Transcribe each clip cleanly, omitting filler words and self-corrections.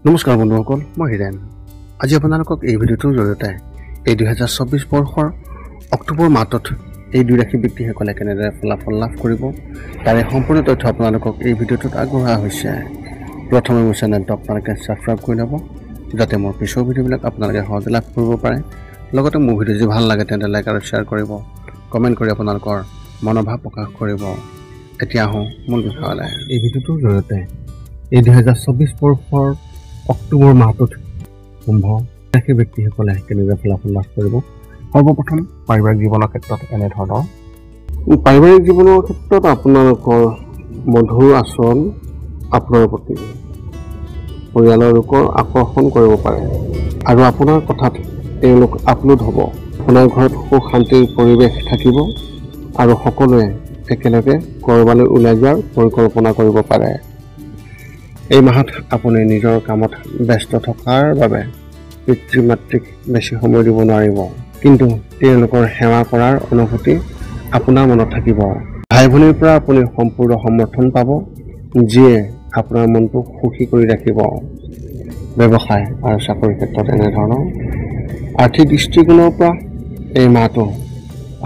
নমস্কাৰ বন্ধুসকল, মই হিৰেন। আজি আপোনালোকক এই ভিডিঅ'টোৰ জৰিয়তে এই 2024 বৰ্ষৰ অক্টোবৰ মাহটোত এই দুই ৰাশি ব্যক্তিসকলে কেনেদৰে ফলাফল লাভ কৰিব তাৰে সম্পূৰ্ণ তথ্য আপোনালোকক এই ভিডিঅ'টোত আগবঢ়োৱা হৈছে। প্ৰথমে মোৰ চেনেলটো আপোনালোকে ছাবস্ক্ৰাইব কৰি ল'ব, যাতে মোৰ পিছৰ ভিডিঅ'বিলাক আপোনালোকে সহজে লাভ কৰিব পাৰে। লগতে মোৰ ভিডিঅ' যদি ভাল লাগে তেন্তে লাইক আৰু শ্বেয়াৰ কৰিব, কমেণ্ট কৰি আপোনালোকৰ মনোভাৱ প্ৰকাশ কৰিব। এতিয়া আহোঁ মূল বিষয়লৈ। এই ভিডিঅ'টোৰ জৰিয়তে এই 2024 বৰ্ষৰ অক্টোবৰ মাহটোত কুম্ভ ৰাশি ব্যক্তিসকলে কেনেদৰে ফলাফল লাভ কৰিব। সৰ্বপ্ৰথম পাৰিবাৰিক জীৱনৰ ক্ষেত্ৰত এনেধৰণৰ পাৰিবাৰিক জীৱনৰ ক্ষেত্ৰত আপোনালোকৰ মধুৰ আচৰণ আপোনাৰ প্ৰতি পৰিয়ালৰ লোকৰ আকৰ্ষণ কৰিব পাৰে আৰু আপোনাৰ কথাত তেওঁলোক আপলোড হ'ব। আপোনাৰ ঘৰত সুখ শান্তিৰ পৰিৱেশ থাকিব আৰু সকলোৱে একেলগে ক'ৰবালৈ ওলাই যোৱাৰ পৰিকল্পনা কৰিব পাৰে। এই মাহত আপুনি নিজৰ কামত ব্যস্ত থকাৰ বাবে পিতৃ মাতৃক বেছি সময় দিব নোৱাৰিব, কিন্তু তেওঁলোকৰ সেৱা কৰাৰ অনুভূতি আপোনাৰ মনত থাকিব। ভাই ভনীৰ পৰা আপুনি সম্পূৰ্ণ সমৰ্থন পাব, যিয়ে আপোনাৰ মনটো সুখী কৰি ৰাখিব। ব্যৱসায় আৰু চাকৰিৰ ক্ষেত্ৰত এনেধৰণৰ আৰ্থিক দৃষ্টিকোণৰ পৰা এই মাহটো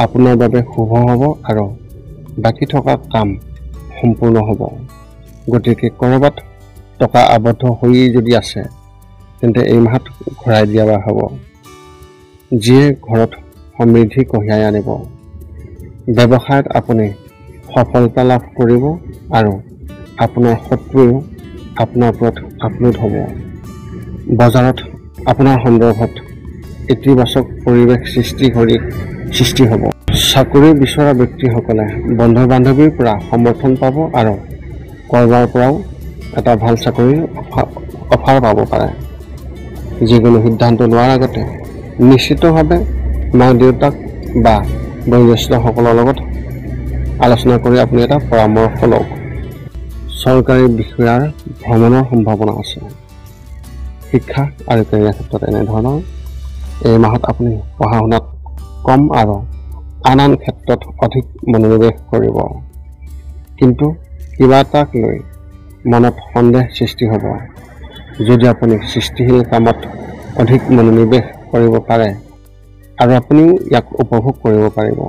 আপোনাৰ বাবে শুভ হ'ব আৰু বাকী থকা কাম সম্পূৰ্ণ হ'ব। গতিকে ক'ৰবাত টকা আবদ্ধ হৈ যদি আছে তেন্তে এই মাহত ঘূৰাই দিয়া হ'ব, যিয়ে ঘৰত সমৃদ্ধি কঢ়িয়াই আনিব। ব্যৱসায়ত আপুনি সফলতা লাভ কৰিব আৰু আপোনাৰ শত্ৰুৱেও আপোনাৰ ওপৰত আপলোড হ'ব। বজাৰত আপোনাৰ সন্দৰ্ভত ইতিবাচক পৰিৱেশ সৃষ্টি হ'ব। চাকৰি বিচৰা ব্যক্তিসকলে বন্ধু বান্ধৱীৰ পৰা সমৰ্থন পাব আৰু ক'ৰবাৰ পৰাও এটা ভাল চাকৰিৰ অফাৰ পাব পাৰে। যিকোনো সিদ্ধান্ত লোৱাৰ আগতে নিশ্চিতভাৱে মাক দেউতাক বা বয়োজ্যেষ্ঠসকলৰ লগত আলোচনা কৰি আপুনি এটা পৰামৰ্শ লওক। চৰকাৰী বিষয়াৰ ভ্ৰমণৰ সম্ভাৱনা আছে। শিক্ষা আৰু কেৰিয়াৰ ক্ষেত্ৰত এনেধৰণৰ এই মাহত আপুনি পঢ়া শুনাত কম আৰু আন ক্ষেত্ৰত অধিক মনোনিৱেশ কৰিব, কিন্তু কিবা এটাক লৈ মনত সন্দেহ সৃষ্টি হ'ব। যদি আপুনি সৃষ্টিশীল কামত অধিক মনোনিৱেশ কৰিব পাৰে আৰু আপুনিও ইয়াক উপভোগ কৰিব পাৰিব।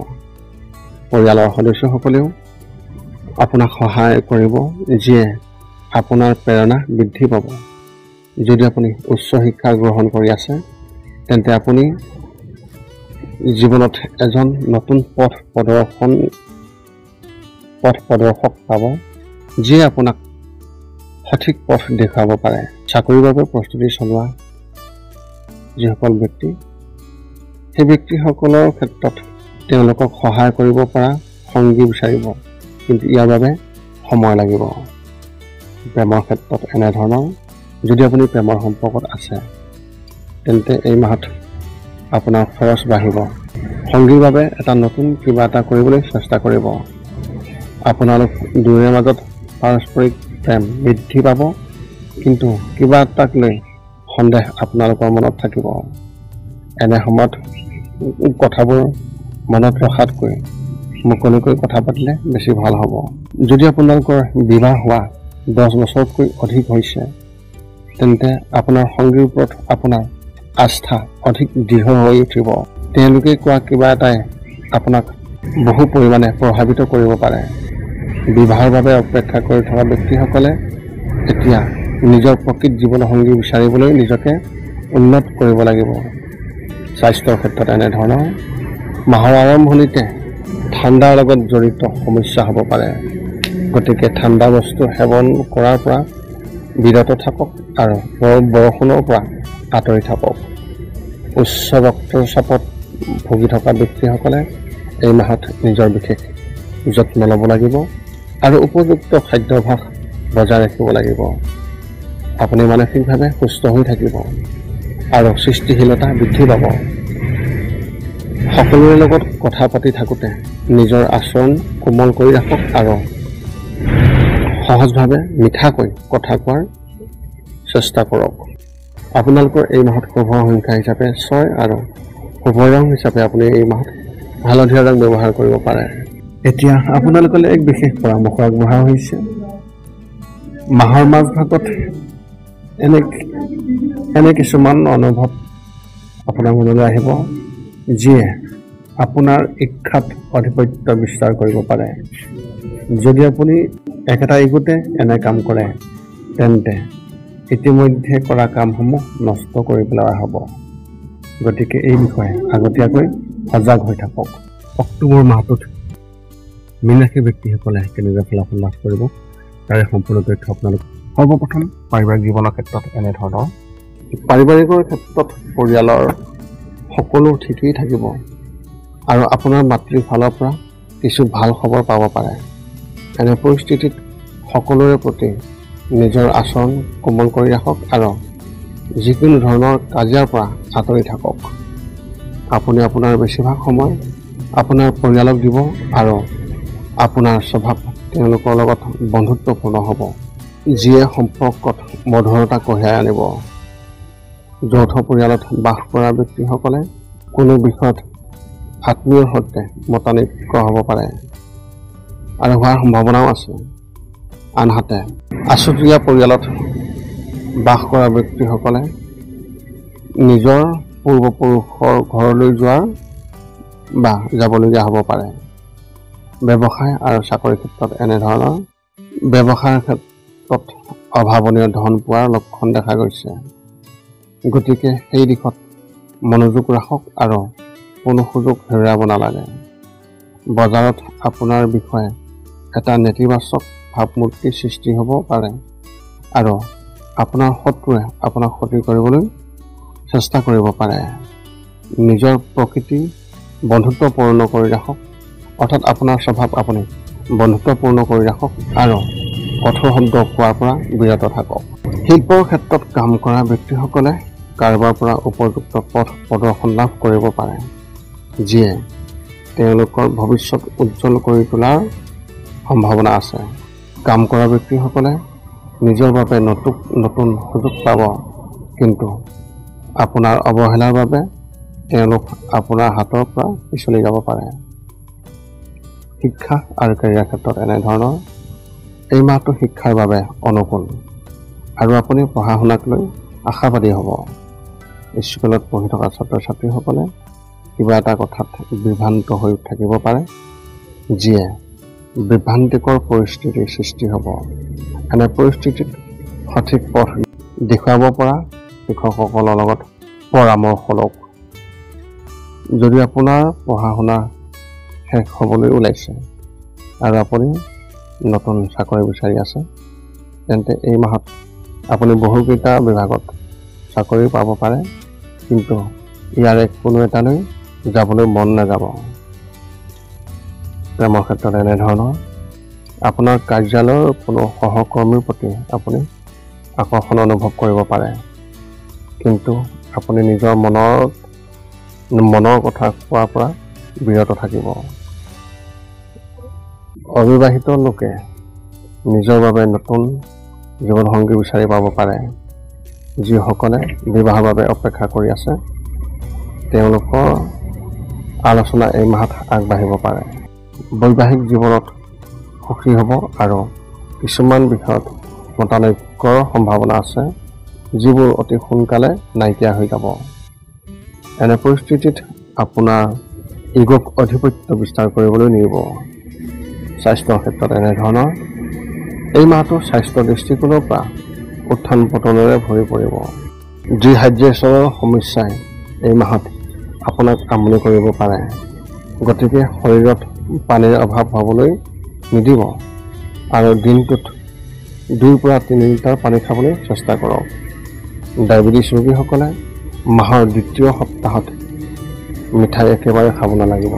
পৰিয়ালৰ সদস্যসকলেও আপোনাক সহায় কৰিব, যিয়ে আপোনাৰ প্ৰেৰণা বৃদ্ধি পাব। যদি আপুনি উচ্চ শিক্ষা গ্ৰহণ কৰি আছে তেন্তে আপুনি জীৱনত এজন নতুন পথ প্ৰদৰ্শক পাব, যিয়ে আপোনাক সঠিক পথ দেখুৱাব পাৰে। চাকৰিৰ বাবে প্ৰস্তুতি চলোৱা যিসকল ব্যক্তি, সেই ব্যক্তিসকলৰ ক্ষেত্ৰত তেওঁলোকক সহায় কৰিব পৰা সংগী বিচাৰিব, কিন্তু ইয়াৰ বাবে সময় লাগিব। প্ৰেমৰ ক্ষেত্ৰত এনেধৰণৰ যদি আপুনি প্ৰেমৰ সম্পৰ্কত আছে তেন্তে এই মাহত আপোনাৰ খৰচ বাঢ়িব। সংগীৰ বাবে এটা নতুন কিবা এটা কৰিবলৈ চেষ্টা কৰিব। আপোনালোক দুয়োৰে মাজত পাৰস্পৰিক প্ৰেম বৃদ্ধি পাব, কিন্তু কিবা এটাক লৈ সন্দেহ আপোনালোকৰ মনত থাকিব। এনে সময়ত কথাবোৰ মনত ৰখাতকৈ মুকলিকৈ কথা পাতিলে বেছি ভাল হ'ব। যদি আপোনালোকৰ বিবাহ হোৱা 10 বছৰতকৈ অধিক হৈছে তেন্তে আপোনাৰ সংগীৰ ওপৰত আপোনাৰ আস্থা অধিক দৃঢ় হৈ উঠিব। তেওঁলোকে কোৱা কিবা এটাই আপোনাক বহু পৰিমাণে প্ৰভাৱিত কৰিব পাৰে। বিবাহৰ বাবে অপেক্ষা কৰি থকা ব্যক্তিসকলে এতিয়া নিজৰ প্ৰকৃত জীৱনসংগী বিচাৰিবলৈ নিজকে উন্নত কৰিব লাগিব। স্বাস্থ্যৰ ক্ষেত্ৰত এনেধৰণৰ মাহৰ আৰম্ভণিতে ঠাণ্ডাৰ লগত জড়িত সমস্যা হ'ব পাৰে, গতিকে ঠাণ্ডা বস্তু সেৱন কৰাৰ পৰা বিৰত থাকক আৰু বৰষুণৰ পৰা আঁতৰি থাকক। উচ্চ ৰক্তচাপত ভুগি থকা ব্যক্তিসকলে এই মাহত নিজৰ বিশেষ যত্ন ল'ব লাগিব আৰু উপযুক্ত খাদ্যাভ্যাস বজাই ৰাখিব লাগিব। আপুনি মানসিকভাৱে সুস্থ হৈ থাকিব আৰু সৃষ্টিশীলতা বৃদ্ধি পাব। সকলোৰে লগত কথা পাতি থাকোঁতে নিজৰ আচৰণ কোমল কৰি ৰাখক আৰু সহজভাৱে মিঠাকৈ কথা কোৱাৰ চেষ্টা কৰক। আপোনালোকৰ এই মাহত শুভ সংখ্যা হিচাপে 6 আৰু শুভ ৰং হিচাপে আপুনি এই মাহত হালধীয়া ৰং ব্যৱহাৰ কৰিব পাৰে। এতিয়া আপোনালোকলৈ এক বিশেষ পৰামৰ্শ আগবঢ়োৱা হৈছে। মাহৰ মাজভাগত এনে কিছুমান অনুভৱ আপোনাৰ মনলৈ আহিব যিয়ে আপোনাৰ ইচ্ছাত আধিপত্য বিস্তাৰ কৰিব পাৰে। যদি আপুনি একেটা ইগোতে এনে কাম কৰে তেন্তে ইতিমধ্যে কৰা কামসমূহ নষ্ট কৰি পেলোৱা হ'ব। গতিকে এই বিষয়ে আগতীয়াকৈ সজাগ হৈ থাকক। অক্টোবৰ মাহটোত মীন ৰাশিৰ ব্যক্তিসকলে কেনেদৰে ফলাফল লাভ কৰিব তাৰে সম্পূৰ্ণ তথ্য আপোনালোক। সৰ্বপ্ৰথম পাৰিবাৰিক জীৱনৰ ক্ষেত্ৰত এনেধৰণৰ। পাৰিবাৰিকৰ ক্ষেত্ৰত পৰিয়ালৰ সকলো ঠিকেই থাকিব আৰু আপোনাৰ মাতৃৰ ফালৰ পৰা কিছু ভাল খবৰ পাব পাৰে। এনে পৰিস্থিতিত সকলোৰে প্ৰতি নিজৰ আচৰণ কোমল কৰি ৰাখক আৰু যিকোনো ধৰণৰ কাজিয়াৰ পৰা আঁতৰি থাকক। আপুনি আপোনাৰ বেছিভাগ সময় আপোনাৰ পৰিয়ালক দিব আৰু আপোনাৰ স্বভাৱ তেওঁলোকৰ লগত বন্ধুত্বপূৰ্ণ হ'ব, যিয়ে সম্পৰ্কত মধুৰতা কঢ়িয়াই আনিব। যৌথ পৰিয়ালত বাস কৰা ব্যক্তিসকলে কোনো বিষয়ত আত্মীয়ৰ সৈতে মতানৈক্য হ'ব পাৰে আৰু হোৱাৰ সম্ভাৱনাও আছে। আনহাতে আছুতীয়া পৰিয়ালত বাস কৰা ব্যক্তিসকলে নিজৰ পূৰ্বপুৰুষৰ ঘৰলৈ যাবলগীয়া হ'ব পাৰে। ব্যৱসায় আৰু চাকৰিৰ ক্ষেত্ৰত এনেধৰণৰ। ব্যৱসায়ৰ ক্ষেত্ৰত অভাৱনীয় ধন পোৱাৰ লক্ষণ দেখা গৈছে। গতিকে সেই দিশত মনোযোগ ৰাখক আৰু কোনো সুযোগ হেৰুৱাব নালাগে। বজাৰত আপোনাৰ বিষয়ে এটা নেতিবাচক ভাৱমূৰ্তিৰ সৃষ্টি হ'ব পাৰে আৰু আপোনাৰ শত্ৰুৱে আপোনাক ক্ষতি কৰিবলৈ চেষ্টা কৰিব পাৰে। নিজৰ প্ৰকৃতি বন্ধুত্বপূৰ্ণ কৰি ৰাখক, অৰ্থাৎ আপোনাৰ স্বভাৱ আপুনি বন্ধুত্বপূৰ্ণ কৰি ৰাখক আৰু কঠোৰ শব্দ কোৱাৰ পৰা বিৰত থাকক। শিল্পৰ ক্ষেত্ৰত কাম কৰা ব্যক্তিসকলে কাৰোবাৰ পৰা উপযুক্ত পথ প্ৰদৰ্শন লাভ কৰিব পাৰে, যিয়ে তেওঁলোকৰ ভৱিষ্যত উজ্জ্বল কৰি তোলাৰ সম্ভাৱনা আছে। কাম কৰা ব্যক্তিসকলে নিজৰ বাবে নতুন সুযোগ পাব, কিন্তু আপোনাৰ অৱহেলাৰ বাবে তেওঁলোক আপোনাৰ হাতৰ পৰা পিছলি যাব পাৰে। শিক্ষা আৰু কেৰিয়াৰ ক্ষেত্ৰত এনেধৰণৰ। এই মাহটো শিক্ষাৰ বাবে অনুকূল আৰু আপুনি পঢ়া শুনাক লৈ আশাবাদী হ'ব। স্কুলত পঢ়ি থকা ছাত্ৰ ছাত্ৰীসকলে কিবা এটা কথাত বিভ্ৰান্ত হৈ থাকিব পাৰে, যিয়ে বিভ্ৰান্তিকৰ পৰিস্থিতিৰ সৃষ্টি হ'ব। এনে পৰিস্থিতিত সঠিক পথ দেখুৱাব পৰা শিক্ষকসকলৰ লগত পৰামৰ্শ লওক। যদি আপোনাৰ পঢ়া শুনা শেষ হ'বলৈ ওলাইছে আৰু আপুনি নতুন চাকৰি বিচাৰি আছে, তেন্তে এই মাহত আপুনি বহুকেইটা বিভাগত চাকৰি পাব পাৰে, কিন্তু ইয়াৰে কোনো এটালৈ যাবলৈ মন নাযাব। প্ৰেমৰ ক্ষেত্ৰত এনেধৰণৰ। আপোনাৰ কাৰ্যালয়ৰ কোনো সহকৰ্মীৰ প্ৰতি আপুনি আকৰ্ষণ অনুভৱ কৰিব পাৰে, কিন্তু আপুনি নিজৰ মনৰ কথা কোৱাৰ পৰা বিৰত থাকিব। অবিবাহিত লোকে নিজৰ বাবে নতুন জীৱনসংগী বিচাৰি পাব পাৰে। যিসকলে বিবাহৰ বাবে অপেক্ষা কৰি আছে, তেওঁলোকৰ আলোচনা এই মাহত আগবাঢ়িব পাৰে। বৈবাহিক জীৱনত সুখী হ'ব আৰু কিছুমান বিষয়ত মতানৈক্যৰ সম্ভাৱনা আছে, যিবোৰ অতি সোনকালে নাইকিয়া হৈ যাব। এনে পৰিস্থিতিত আপোনাৰ ইগোক আধিপত্য বিস্তাৰ কৰিবলৈ নিব। স্বাস্থ্যৰ ক্ষেত্ৰত এনেধৰণৰ। এই মাহটো স্বাস্থ্যৰ দৃষ্টিকোণৰ পৰা উত্থান পতনেৰে ভৰি পৰিব। ডিহাইড্ৰেশ্যনৰ সমস্যাই এই মাহত আপোনাক আমনি কৰিব পাৰে। গতিকে শৰীৰত পানীৰ অভাৱ হ'বলৈ নিদিব আৰু দিনটোত 2 পৰা 3 লিটাৰ পানী খাবলৈ চেষ্টা কৰক। ডায়েবেটিছ ৰোগীসকলে মাহৰ দ্বিতীয় সপ্তাহত মিঠাই একেবাৰে খাব নালাগিব।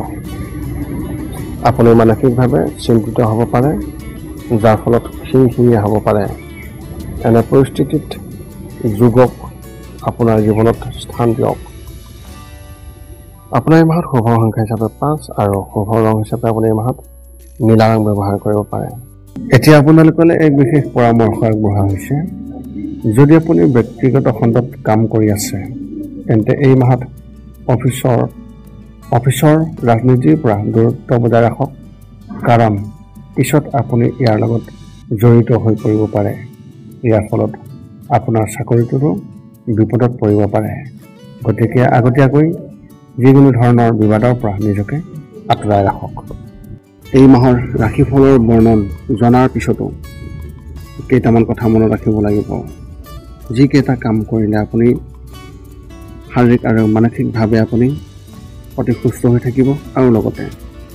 আপুনি মানসিকভাৱে চিন্তিত হ'ব পাৰে, যাৰ ফলত খিংখিঙীয়া হ'ব পাৰে। এনে পৰিস্থিতিত যোগক আপোনাৰ জীৱনত স্থান দিয়ক। আপোনাৰ এই মাহত শুভ সংখ্যা হিচাপে 5 আৰু শুভ ৰং হিচাপে আপুনি এই মাহত নীলা ৰং ব্যৱহাৰ কৰিব পাৰে। এতিয়া আপোনালোকলৈ এক বিশেষ পৰামৰ্শ আগবঢ়োৱা হৈছে। যদি আপুনি ব্যক্তিগত খণ্ডত কাম কৰি আছে, তেন্তে এই মাহত অফিচৰ ৰাজনীতিৰ পৰা দূৰত্ব বজাই ৰাখক, কাৰণ পিছত আপুনি ইয়াৰ লগত জড়িত হৈ পৰিব পাৰে। ইয়াৰ ফলত আপোনাৰ চাকৰিটোতো বিপদত পৰিব পাৰে। গতিকে আগতীয়াকৈ যিকোনো ধৰণৰ বিবাদৰ পৰা নিজকে আঁতৰাই ৰাখক। এই মাহৰ ৰাশিফলৰ বৰ্ণন জনাৰ পিছতো কেইটামান কথা মনত ৰাখিব লাগিব। যিকেইটা কাম কৰিলে আপুনি শাৰীৰিক আৰু মানসিকভাৱে আপুনি অতি সুস্থ হৈ থাকিব আৰু লগতে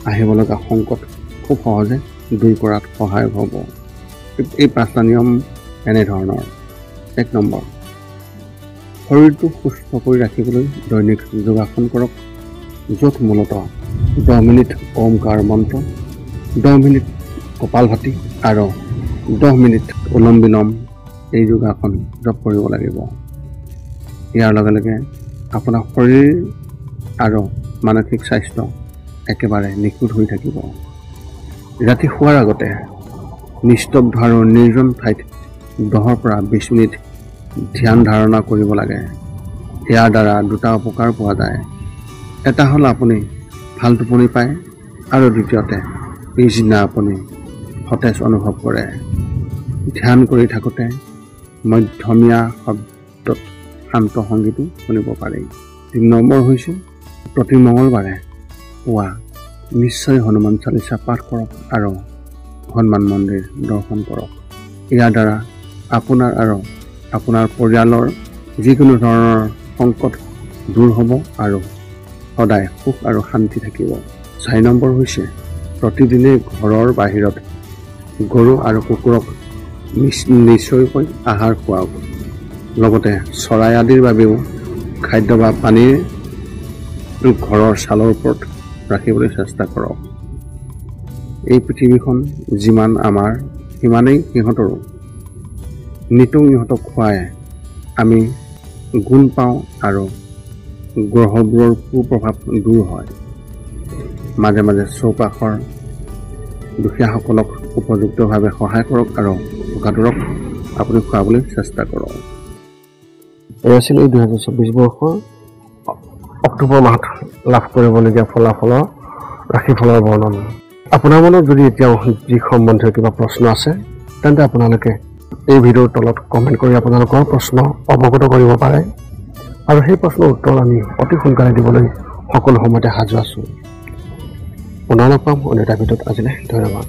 আহিব লগা সংকট খুব সহজে দূৰ কৰাত সহায়ক হ'ব। এই 5টা নিয়ম এনেধৰণৰ। 1 নম্বৰ, শৰীৰটো সুস্থ কৰি ৰাখিবলৈ দৈনিক যোগাসন কৰক, য'ত মূলতঃ 10 মিনিট ওমকাৰ মন্ত্ৰ, 10 মিনিট কপালভাতি আৰু 10 মিনিট উলম বিলম এই যোগাসন জপ কৰিব লাগিব। ইয়াৰ লগে লগে আপোনাৰ শৰীৰ আৰু মানসিক স্বাস্থ্য একেবাৰে নিখুঁত হৈ থাকিব। ৰাতি শোৱাৰ আগতে নিস্তব্ধ আৰু নিৰ্জন ঠাইত 10 পৰা 20 মিনিট ধ্যান ধাৰণা কৰিব লাগে। ইয়াৰ দ্বাৰা 2টা উপকাৰ পোৱা যায়। এটা হ'ল আপুনি ভাল টোপনি পায় আৰু দ্বিতীয়তে পিছদিনা আপুনি সতেজ অনুভৱ কৰে। ধ্যান কৰি থাকোঁতে মধ্যমীয়া শব্দত শান্ত সংগীতো শুনিব পাৰি। 3 নম্বৰ হৈছে প্ৰতি মঙলবাৰে পুৱা নিশ্চয় হনুমান চালিচা পাঠ কৰক আৰু হনুমান মন্দিৰ দৰ্শন কৰক। ইয়াৰ দ্বাৰা আপোনাৰ আৰু আপোনাৰ পৰিয়ালৰ যিকোনো ধৰণৰ সংকট দূৰ হ'ব আৰু সদায় সুখ আৰু শান্তি থাকিব। 4 নম্বৰ হৈছে প্ৰতিদিনে ঘৰৰ বাহিৰত গৰু আৰু কুকুৰক নিশ্চয়কৈ আহাৰ খুৱাওক। লগতে চৰাই আদিৰ বাবেও খাদ্য বা পানীৰ ঘৰৰ ছালৰ ওপৰত ৰাখিবলৈ চেষ্টা কৰক। এই পৃথিৱীখন যিমান আমাৰ সিমানেই সিহঁতৰো। নিতৌ ইহঁতক খুৱাই আমি গুণ পাওঁ আৰু গ্ৰহবোৰৰ কুপ্ৰভাৱ দূৰ হয়। মাজে মাজে চৌপাশৰ দুখীয়াসকলক উপযুক্তভাৱে সহায় কৰক আৰু ভোকাতুৰক আপুনি খুৱাবলৈ চেষ্টা কৰক। এই আছিল এই 2024 বৰ্ষৰ অক্টোবৰ মাহত লাভ কৰিবলগীয়া ফলাফলৰ ৰাশিফলৰ বৰ্ণন। আপোনাৰ মনত যদি এতিয়াও যি সম্বন্ধীয় কিবা প্ৰশ্ন আছে তেন্তে আপোনালোকে এই ভিডিঅ'ৰ তলত কমেণ্ট কৰি আপোনালোকৰ প্ৰশ্ন অৱগত কৰিব পাৰে আৰু সেই প্ৰশ্নৰ উত্তৰ আমি অতি সোনকালে দিবলৈ সকলো সময়তে সাজু আছোঁ। পুনৰ লগ পাম অন্য এটা ভিডিঅ'ত। আজিলৈ ধন্যবাদ।